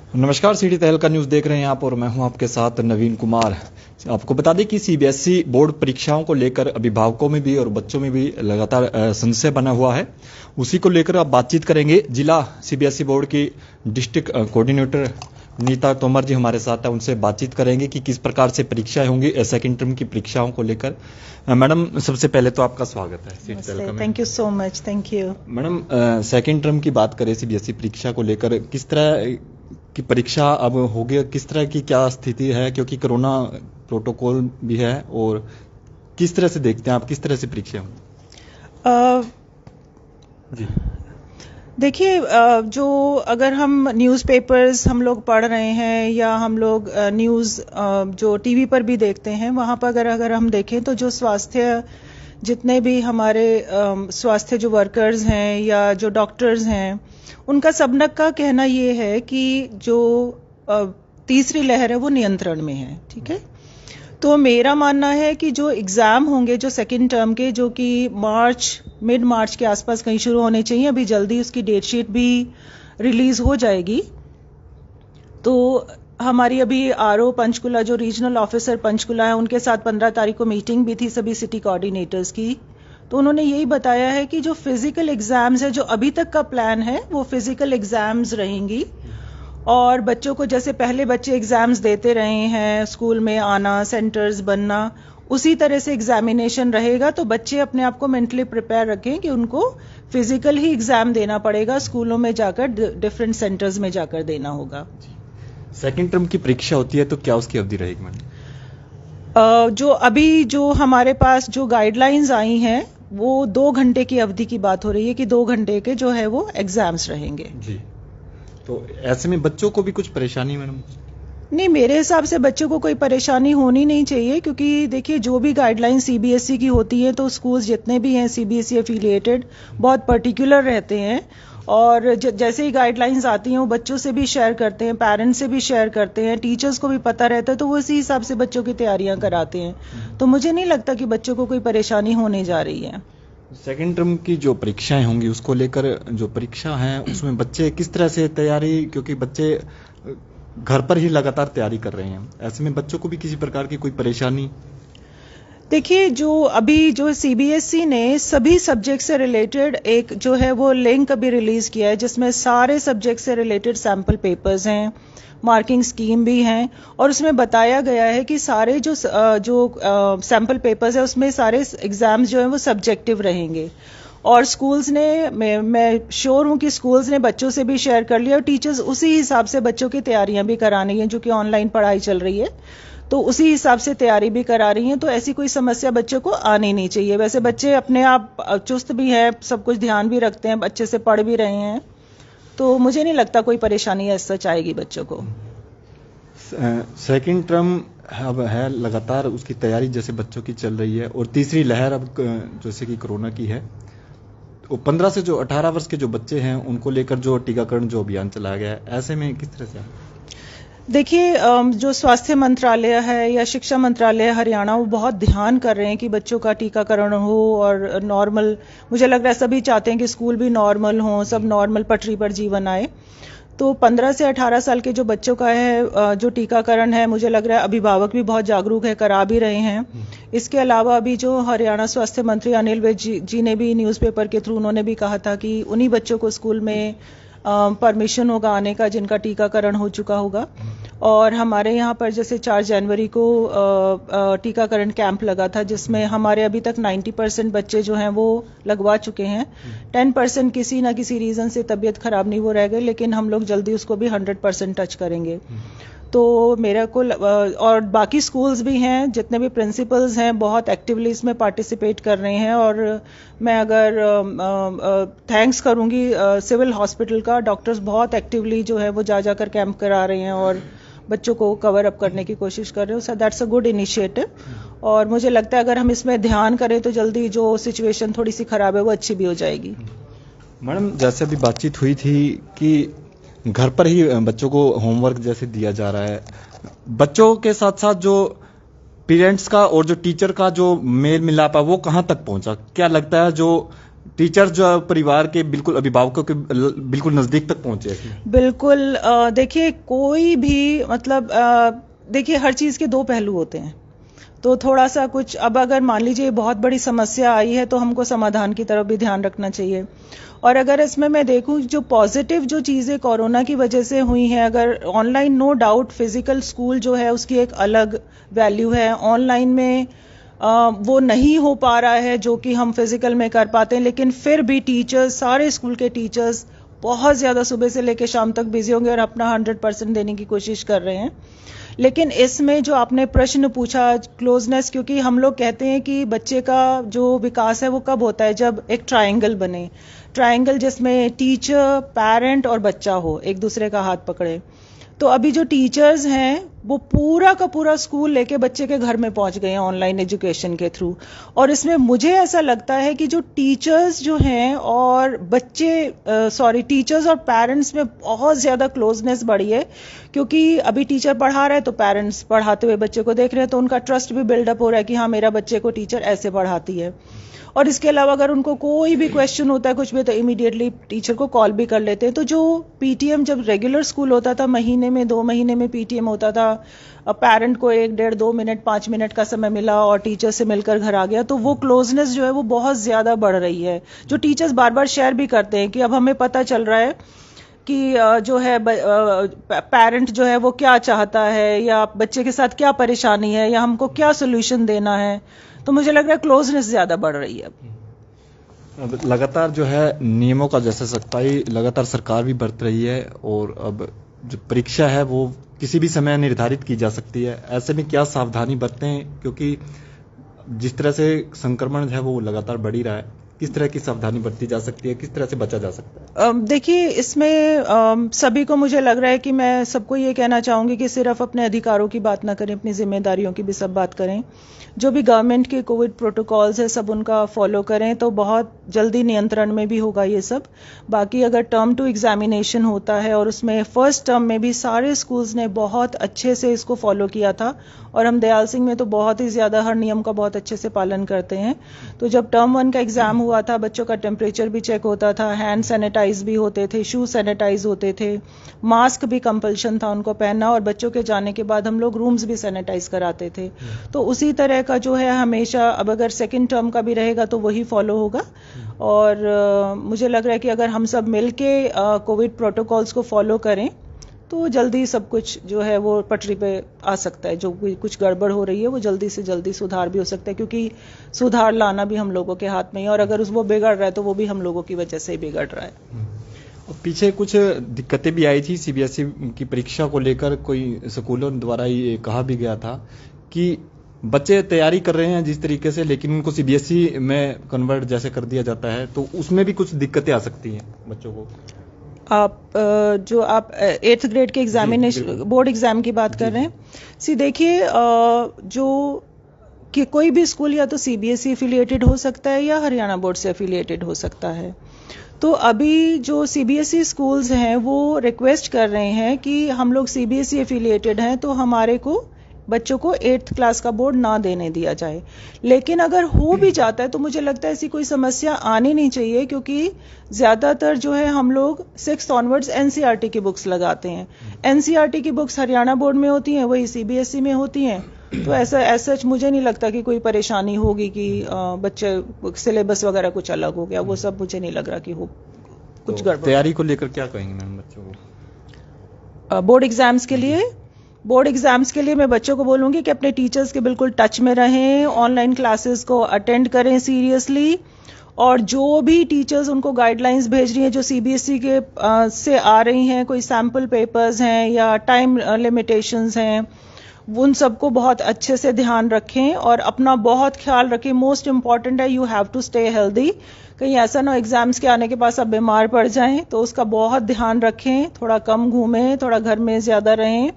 नमस्कार, सिटी तहलका न्यूज देख रहे हैं आप और मैं हूं आपके साथ नवीन कुमार। आपको बता दें कि सीबीएसई बोर्ड परीक्षाओं को लेकर अभिभावकों में भी और बच्चों में भी लगातार संशय बना हुआ है। उसी को लेकर आप बातचीत करेंगे। जिला सीबीएसई बोर्ड की डिस्ट्रिक्ट कोऑर्डिनेटर नीता तोमर जी हमारे साथ है, उनसे बातचीत करेंगे कि किस प्रकार से परीक्षाएं होंगी सेकेंड टर्म की परीक्षाओं को लेकर। मैडम, सबसे पहले तो आपका स्वागत है सिटी तहलका में। Thank you so much. Thank you. Madam, second term की बात करें सीबीएसई परीक्षा को लेकर, किस तरह की परीक्षा अब होगी, किस तरह की क्या स्थिति है, क्योंकि कोरोना प्रोटोकॉल भी है, और किस तरह से देखते हैं आप, किस तरह से परीक्षा होंगी? जी देखिए, जो अगर हम न्यूज़पेपर्स हम लोग पढ़ रहे हैं या हम लोग न्यूज़ जो टीवी पर भी देखते हैं, वहाँ पर अगर हम देखें तो जो स्वास्थ्य जितने भी हमारे स्वास्थ्य जो वर्कर्स हैं या जो डॉक्टर्स हैं, उनका सबनक का कहना ये है कि जो तीसरी लहर है वो नियंत्रण में है। ठीक है, तो मेरा मानना है कि जो एग्ज़ाम होंगे जो सेकेंड टर्म के, जो कि मिड मार्च के आसपास कहीं शुरू होने चाहिए, अभी जल्दी उसकी डेट शीट भी रिलीज हो जाएगी। तो हमारी अभी आरओ पंचकुला, जो रीजनल ऑफिसर पंचकुला है, उनके साथ 15 तारीख को मीटिंग भी थी सभी सिटी कोऑर्डिनेटर्स की। तो उन्होंने यही बताया है कि जो फिजिकल एग्जाम्स है, जो अभी तक का प्लान है, वो फिजिकल एग्जाम्स रहेंगी। और बच्चों को जैसे पहले बच्चे एग्जाम्स देते रहे हैं, स्कूल में आना, सेंटर्स बनना, उसी तरह से एग्जामिनेशन रहेगा। तो बच्चे अपने आप को मेंटली प्रिपेयर रखें कि उनको फिजिकल ही एग्जाम देना पड़ेगा, स्कूलों में जाकर डिफरेंट सेंटर्स में जाकर देना होगा। सेकेंड टर्म की परीक्षा होती है तो क्या उसकी अवधि रहेगी मैडम? जो अभी जो हमारे पास जो गाइडलाइंस आई हैं, वो 2 घंटे की अवधि की बात हो रही है कि 2 घंटे के जो है वो एग्जाम्स रहेंगे। जी, तो ऐसे में बच्चों को भी कुछ परेशानी मैडम? नहीं, मेरे हिसाब से बच्चों को कोई परेशानी होनी नहीं चाहिए, क्योंकि देखिए जो भी गाइडलाइन सीबीएसई की होती है, तो स्कूल्स जितने भी हैं सीबीएसई एफिलिएटेड बहुत पर्टिकुलर रहते हैं, और जैसे ही गाइडलाइंस आती हैं वो बच्चों से भी शेयर करते हैं, पेरेंट्स से भी शेयर करते हैं, टीचर्स को भी पता रहता है, तो वो इसी हिसाब से बच्चों की तैयारियां कराते हैं। तो मुझे नहीं लगता कि बच्चों को कोई परेशानी होने जा रही है। सेकेंड टर्म की जो परीक्षाएं होंगी उसको लेकर जो परीक्षा है उसमें बच्चे किस तरह से तैयारी, क्योंकि बच्चे घर पर ही लगातार तैयारी कर रहे हैं, ऐसे में बच्चों को भी किसी प्रकार की कोई परेशानी? देखिए, जो अभी जो सीबीएसई ने सभी सब्जेक्ट से रिलेटेड एक जो है वो लिंक अभी रिलीज किया है, जिसमें सारे सब्जेक्ट से रिलेटेड सैंपल पेपर्स हैं, मार्किंग स्कीम भी हैं, और उसमें बताया गया है कि सारे जो सैंपल पेपर्स है उसमें सारे एग्जाम्स जो हैं वो सब्जेक्टिव रहेंगे। और स्कूल्स ने, मैं श्योर हूं कि स्कूल्स ने बच्चों से भी शेयर कर लिया, और टीचर्स उसी हिसाब से बच्चों की तैयारियां भी करानी है, जो कि ऑनलाइन पढ़ाई चल रही है, तो उसी हिसाब से तैयारी भी करा रही हैं। तो ऐसी कोई समस्या बच्चों को आनी नहीं चाहिए। वैसे बच्चे अपने आप चुस्त भी हैं, सब कुछ ध्यान भी रखते हैं, अच्छे से पढ़ भी रहे हैं, तो मुझे नहीं लगता कोई परेशानी ऐसा आएगी बच्चों को। सेकेंड टर्म अब है, लगातार उसकी तैयारी जैसे बच्चों की चल रही है, और तीसरी लहर अब जैसे कि कोरोना की है, तो 15 से जो 18 वर्ष के जो बच्चे हैं उनको लेकर जो टीकाकरण जो अभियान चलाया गया है, ऐसे में किस तरह से? देखिए, जो स्वास्थ्य मंत्रालय है या शिक्षा मंत्रालय हरियाणा, वो बहुत ध्यान कर रहे हैं कि बच्चों का टीकाकरण हो, और नॉर्मल, मुझे लग रहा है सभी चाहते हैं कि स्कूल भी नॉर्मल हो, सब नॉर्मल पटरी पर जीवन आए। तो 15 से 18 साल के जो बच्चों का है जो टीकाकरण है, मुझे लग रहा है अभिभावक भी बहुत जागरूक है, करा भी रहे हैं। इसके अलावा अभी जो हरियाणा स्वास्थ्य मंत्री अनिल विज जी ने भी न्यूज़पेपर के थ्रू उन्होंने भी कहा था कि उन्हीं बच्चों को स्कूल में परमिशन होगा आने का जिनका टीकाकरण हो चुका होगा। और हमारे यहाँ पर जैसे 4 जनवरी को टीकाकरण कैंप लगा था, जिसमें हमारे अभी तक 90% बच्चे जो हैं वो लगवा चुके हैं। 10% किसी ना किसी रीज़न से तबीयत खराब नहीं वो रह गए, लेकिन हम लोग जल्दी उसको भी 100% टच करेंगे। तो मेरे को और बाकी स्कूल्स भी हैं, जितने भी प्रिंसिपल्स हैं बहुत एक्टिवली इसमें पार्टिसिपेट कर रहे हैं। और मैं अगर थैंक्स करूंगी सिविल हॉस्पिटल का, डॉक्टर्स बहुत एक्टिवली जो है वो जाकर कैंप करा रहे हैं और बच्चों को कवर अप करने की कोशिश कर रहे हो। So that's a good initiative, और मुझे लगता है अगर हम इसमें ध्यान करें तो जल्दी जो सिचुएशन थोड़ी सी खराब है वो अच्छी भी हो जाएगी। मैडम, जैसे अभी बातचीत हुई थी कि घर पर ही बच्चों को होमवर्क जैसे दिया जा रहा है, बच्चों के साथ साथ जो पेरेंट्स का और जो टीचर का जो मेल मिलाप है वो कहाँ तक पहुंचा? क्या लगता है जो टीचर जो परिवार के बिल्कुल अभिभावकों के बिल्कुल नजदीक तक पहुंचे इसमें। बिल्कुल देखिए कोई भी मतलब देखिए हर चीज के दो पहलू होते हैं, तो थोड़ा सा कुछ अब अगर मान लीजिए बहुत बड़ी समस्या आई है तो हमको समाधान की तरफ भी ध्यान रखना चाहिए। और अगर इसमें मैं देखूं जो पॉजिटिव जो चीजें कोरोना की वजह से हुई हैं, अगर online no doubt physical school जो है उसकी एक अलग वैल्यू है, ऑनलाइन में वो नहीं हो पा रहा है जो कि हम फिजिकल में कर पाते हैं, लेकिन फिर भी टीचर्स, सारे स्कूल के टीचर्स बहुत ज्यादा सुबह से लेकर शाम तक बिजी होंगे और अपना 100% देने की कोशिश कर रहे हैं। लेकिन इसमें जो आपने प्रश्न पूछा क्लोजनेस, क्योंकि हम लोग कहते हैं कि बच्चे का जो विकास है वो कब होता है, जब एक ट्रायंगल बने, ट्रायंगल जिसमें टीचर, पेरेंट और बच्चा हो, एक दूसरे का हाथ पकड़े। तो अभी जो टीचर्स हैं वो पूरा का पूरा स्कूल लेके बच्चे के घर में पहुंच गए हैं ऑनलाइन एजुकेशन के थ्रू। और इसमें मुझे ऐसा लगता है कि जो टीचर्स जो हैं और टीचर्स और पेरेंट्स में बहुत ज्यादा क्लोजनेस बढ़ी है, क्योंकि अभी टीचर पढ़ा रहा है तो पेरेंट्स पढ़ाते हुए बच्चे को देख रहे हैं, तो उनका ट्रस्ट भी बिल्डअप हो रहा है कि हाँ मेरा बच्चे को टीचर ऐसे पढ़ाती है। और इसके अलावा अगर उनको कोई भी क्वेश्चन होता है कुछ भी, तो इमीडिएटली टीचर को कॉल भी कर लेते हैं। तो जो पीटीएम जब रेगुलर स्कूल होता था, महीने में 2 महीने में पीटीएम होता था, पेरेंट को 1, 1.5, 2 मिनट 5 मिनट का समय मिला और टीचर से मिलकर घर आ गया, तो वो क्लोजनेस जो है वो बहुत ज्यादा बढ़ रही है। जो टीचर्स बार बार शेयर भी करते हैं कि अब हमें पता चल रहा है कि जो है पेरेंट जो है वो क्या चाहता है, या बच्चे के साथ क्या परेशानी है, या हमको क्या सोल्यूशन देना है। तो मुझे लग रहा है क्लोजनेस ज्यादा बढ़ रही है। अब लगातार जो है नियमों का जैसे सख्ताई लगातार सरकार भी बरत रही है, और अब जो परीक्षा है वो किसी भी समय निर्धारित की जा सकती है। ऐसे में क्या सावधानी बरतें, क्योंकि जिस तरह से संक्रमण है वो लगातार बढ़ ही रहा है, किस तरह की सावधानी बरती जा सकती है, किस तरह से बचा जा सकता है? देखिए इसमें सभी को मुझे लग रहा है कि मैं सबको ये कहना चाहूंगी कि सिर्फ अपने अधिकारों की बात ना करें, अपनी जिम्मेदारियों की भी सब बात करें। जो भी गवर्नमेंट के कोविड प्रोटोकॉल्स है सब उनका फॉलो करें, तो बहुत जल्दी नियंत्रण में भी होगा ये सब। बाकी अगर टर्म 2 एग्जामिनेशन होता है और उसमें फर्स्ट टर्म में भी सारे स्कूल्स ने बहुत अच्छे से इसको फॉलो किया था, और हम दयाल सिंह में तो बहुत ही ज्यादा हर नियम का बहुत अच्छे से पालन करते हैं। तो जब टर्म 1 का एग्जाम हुआ था, बच्चों का टेम्परेचर भी चेक होता था, हैंड सैनिटाइज भी होते थे, शू सैनिटाइज होते थे, मास्क भी कंपल्शन था उनको पहनना, और बच्चों के जाने के बाद हम लोग रूम्स भी सैनिटाइज कराते थे। तो उसी तरह का जो है हमेशा, अब अगर सेकेंड टर्म का भी रहेगा तो वही फॉलो होगा। और मुझे लग रहा है कि अगर हम सब मिलके कोविड प्रोटोकॉल्स को फॉलो करें तो जल्दी सब कुछ जो है वो पटरी पे आ सकता है। जो भी कुछ गड़बड़ हो रही है वो जल्दी से जल्दी सुधार भी हो सकता है, क्योंकि सुधार लाना भी हम लोगों के हाथ में ही, और अगर वो बिगड़ रहा है तो वो भी हम लोगों की वजह से ही बिगड़ रहा है। पीछे कुछ दिक्कतें भी आई थी सीबीएसई की परीक्षा को लेकर, कोई स्कूलों द्वारा ये कहा भी गया था कि बच्चे तैयारी कर रहे हैं जिस तरीके से, लेकिन उनको सीबीएसई में कन्वर्ट जैसे कर दिया जाता है, तो उसमें भी कुछ दिक्कतें आ सकती हैं बच्चों को। आप 8th ग्रेड के एग्जामिनेशन बोर्ड एग्जाम की बात कर रहे हैं। देखिए जो कि कोई भी स्कूल या तो सीबीएसई एफिलिएटेड हो सकता है या हरियाणा बोर्ड से एफिलिएटेड हो सकता है। तो अभी जो सीबीएसई स्कूल्स हैं वो रिक्वेस्ट कर रहे हैं कि हम लोग सीबीएसई एफिलिएटेड हैं तो हमारे को बच्चों को 8th क्लास का बोर्ड ना देने दिया जाए। लेकिन अगर हो भी जाता है तो मुझे लगता है ऐसी कोई समस्या आनी नहीं चाहिए, क्योंकि ज्यादातर जो है हम लोग 6th ऑनवर्ड्स एनसीईआरटी की बुक्स लगाते हैं। एनसीईआरटी की बुक्स हरियाणा बोर्ड में होती हैं, वही सीबीएसई में होती हैं। तो ऐसा मुझे नहीं लगता कि कोई परेशानी होगी कि बच्चे सिलेबस वगैरह कुछ अलग हो गया, वो सब मुझे नहीं लग रहा कि हो कुछ गड़बड़। तैयारी को लेकर क्या कहेंगे मैम बच्चों को? बोर्ड एग्जाम्स के लिए मैं बच्चों को बोलूंगी कि अपने टीचर्स के बिल्कुल टच में रहें, ऑनलाइन क्लासेस को अटेंड करें सीरियसली, और जो भी टीचर्स उनको गाइडलाइंस भेज रही हैं जो सीबीएसई के से आ रही हैं, कोई सैंपल पेपर्स हैं या टाइम लिमिटेशंस हैं, उन सबको बहुत अच्छे से ध्यान रखें और अपना बहुत ख्याल रखें। मोस्ट इंपॉर्टेंट है, you have to stay healthy. कहीं ऐसा ना एग्जाम्स के आने के बाद आप बीमार पड़ जाएं, तो उसका बहुत ध्यान रखें। थोड़ा कम घूमें, थोड़ा घर में ज्यादा रहें,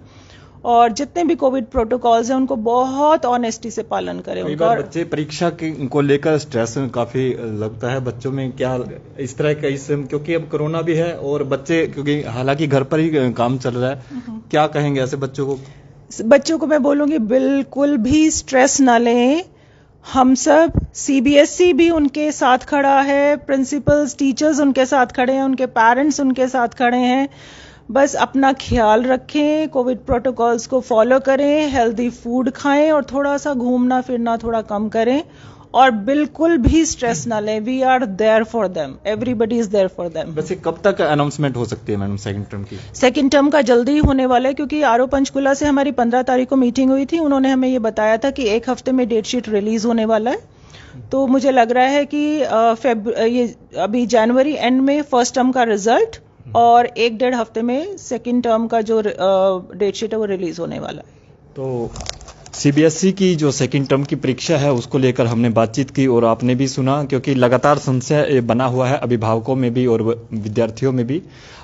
और जितने भी कोविड प्रोटोकॉल्स हैं उनको बहुत ऑनेस्टी से पालन करें। उनका बच्चे परीक्षा को लेकर स्ट्रेस काफी लगता है बच्चों में, क्या इस तरह का क्योंकि अब कोरोना भी है और बच्चे क्योंकि हालांकि घर पर ही काम चल रहा है, क्या कहेंगे ऐसे बच्चों को? बच्चों को मैं बोलूंगी बिल्कुल भी स्ट्रेस ना लें, हम सब सीबीएसई भी उनके साथ खड़ा है, प्रिंसिपल्स, टीचर्स उनके साथ खड़े हैं, उनके पेरेंट्स उनके साथ खड़े हैं। बस अपना ख्याल रखें, कोविड प्रोटोकॉल्स को फॉलो करें, हेल्दी फूड खाएं और थोड़ा सा घूमना फिरना थोड़ा कम करें और बिल्कुल भी स्ट्रेस ना लें। We are there for them, everybody is there for them. वैसे कब तक अनाउंसमेंट हो सकती है मैडम सेकंड टर्म की? सेकंड टर्म का जल्दी ही होने वाला है, क्योंकि आरओ पंचकुला से हमारी 15 तारीख को मीटिंग हुई थी। उन्होंने हमें ये बताया था कि एक हफ्ते में डेट शीट रिलीज होने वाला है। तो मुझे लग रहा है कि ये अभी जनवरी एंड में फर्स्ट टर्म का रिजल्ट और 1-1.5 हफ्ते में सेकंड टर्म का जो डेट शीट है वो रिलीज होने वाला है। तो सीबीएसई की जो सेकंड टर्म की परीक्षा है उसको लेकर हमने बातचीत की और आपने भी सुना, क्योंकि लगातार संशय बना हुआ है अभिभावकों में भी और विद्यार्थियों में भी।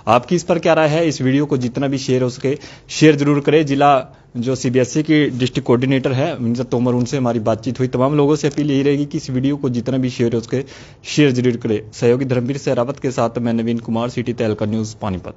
आपकी इस पर क्या राय है? इस वीडियो को जितना भी शेयर हो सके शेयर जरूर करें। जिला जो सीबीएसई की डिस्ट्रिक्ट कोऑर्डिनेटर है मिर्जा तोमर, उनसे हमारी बातचीत हुई। तमाम लोगों से अपील यही रहेगी कि इस वीडियो को जितना भी शेयर हो सके शेयर जरूर करें। सहयोगी धर्मवीर सहरावत के साथ मैं नवीन कुमार, सिटी तहलका न्यूज, पानीपत।